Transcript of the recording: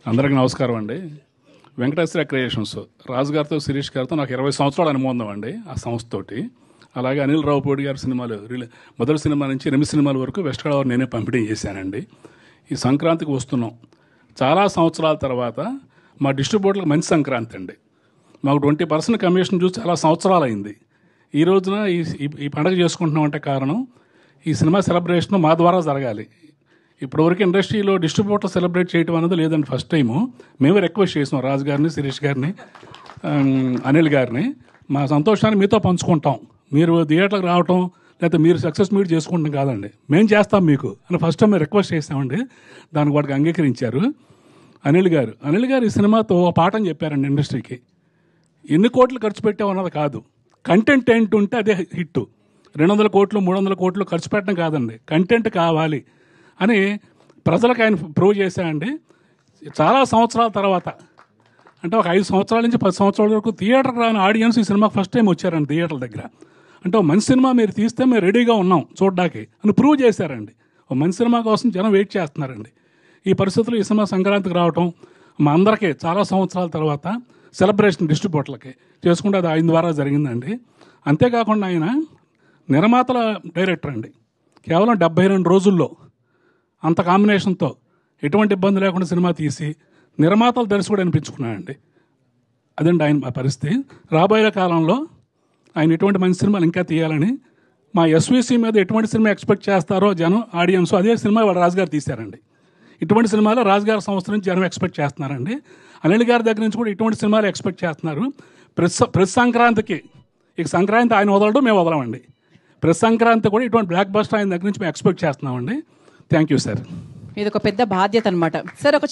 అందరికీ నమస్కారం అండి. వెంకటేశ్వర క్రియేషన్స్ రాజుగారితో శిరీష్ గారితో నాకు 20 సంవత్సరాలు అనుబంధం అండి ఆ సంస్థతోటి. అలాగే అనిల్ రావుపూడి గారి సినిమాలు మొదటి సినిమా నుంచి 8 సినిమాల వరకు వెస్ట్ గోదావరి నేనే పంపిణీ చేశానండి. ఈ సంక్రాంతికి వస్తున్నాం. చాలా సంవత్సరాల తర్వాత మా డిస్ట్రిబ్యూటర్లకు మంచి సంక్రాంతి అండి. మాకు 20% కమిషన్ చూసి చాలా సంవత్సరాలు అయింది. ఈ రోజున ఈ పండుగ చేసుకుంటున్నామంటే కారణం ఈ సినిమా సెలబ్రేషన్ మా ద్వారా జరగాలి. ఇప్పటివరకు ఇండస్ట్రీలో డిస్ట్రిబ్యూటర్ సెలబ్రేట్ చేయడం అనేది లేదండి. ఫస్ట్ టైము మేమే రిక్వెస్ట్ చేసాం రాజు గారిని, శిరీష్ గారిని, అనిల్ గారిని. మా సంతోషాన్ని మీతో పంచుకుంటాం. మీరు థియేటర్కి రావటం లేకపోతే మీరు సక్సెస్ మీట్ చేసుకుంటాం కాదండి, మేము చేస్తాం మీకు అని ఫస్ట్ టైం మేము రిక్వెస్ట్ చేసామండి. దానికి వాటికి అంగీకరించారు అనిల్ గారు. ఈ సినిమాతో పాఠం చెప్పారండి ఇండస్ట్రీకి. ఎన్ని కోట్లు ఖర్చు పెట్టామన్నది కాదు, కంటెంట్ ఏంటి ఉంటే అదే హిట్. 200 కోట్లు 300 కోట్లు ఖర్చు పెట్టడం కాదండి, కంటెంట్ కావాలి అని ప్రజలకు ఆయన ప్రూవ్ చేశాయండి. చాలా సంవత్సరాల తర్వాత, అంటే ఒక 5 సంవత్సరాల నుంచి 10 సంవత్సరాల వరకు థియేటర్ రాని ఆడియన్స్ ఈ సినిమాకి ఫస్ట్ టైం వచ్చారండి థియేటర్ల దగ్గర. అంటే ఒక మంచి సినిమా మీరు తీస్తే మేము రెడీగా ఉన్నాం చూడ్డానికి అని ప్రూవ్ చేశారండి. ఒక మంచి సినిమా కోసం జనం వెయిట్ చేస్తున్నారండి. ఈ పరిస్థితుల్లో ఈ సినిమా సంక్రాంతికి రావటం మా అందరికీ చాలా సంవత్సరాల తర్వాత సెలబ్రేషన్ డిస్ట్రిబ్యూటర్లకి చేసుకుంటే అది ఆయన ద్వారా జరిగిందండి. అంతేకాకుండా ఆయన నిర్మాతల డైరెక్టర్ అండి. కేవలం 72 రోజుల్లో అంత కాంబినేషన్తో ఎటువంటి ఇబ్బంది లేకుండా సినిమా తీసి నిర్మాతలు దర్శకుడు అనిపించుకున్నాడండి. అదండి ఆయన పరిస్థితి. రాబోయే కాలంలో ఆయన ఎటువంటి మంచి సినిమాలు ఇంకా తీయాలని, మా ఎస్విసి మీద ఎటువంటి సినిమా ఎక్స్పెక్ట్ చేస్తారో జనం, ఆడియన్స్, అదే సినిమా వాళ్ళు రాజుగారు తీశారండి. ఇటువంటి సినిమాలు రాజుగారి సంస్థ నుంచి జనం ఎక్స్పెక్ట్ చేస్తున్నారండి. అనిల్ గారి దగ్గర నుంచి కూడా ఇటువంటి సినిమాలు ఎక్స్పెక్ట్ చేస్తున్నారు. ప్రతి సంక్రాంతికి, ఇక సంక్రాంతి ఆయన వదలడం మేము వదలమండి. ప్రతి సంక్రాంతి కూడా ఇటువంటి బ్లాక్ బస్టర్ ఆయన దగ్గర నుంచి మేము ఎక్స్పెక్ట్ చేస్తున్నామండి. Thank you sir. ఇది ఒక పెద్ద బాధ్యత అనమాట సార్. ఒక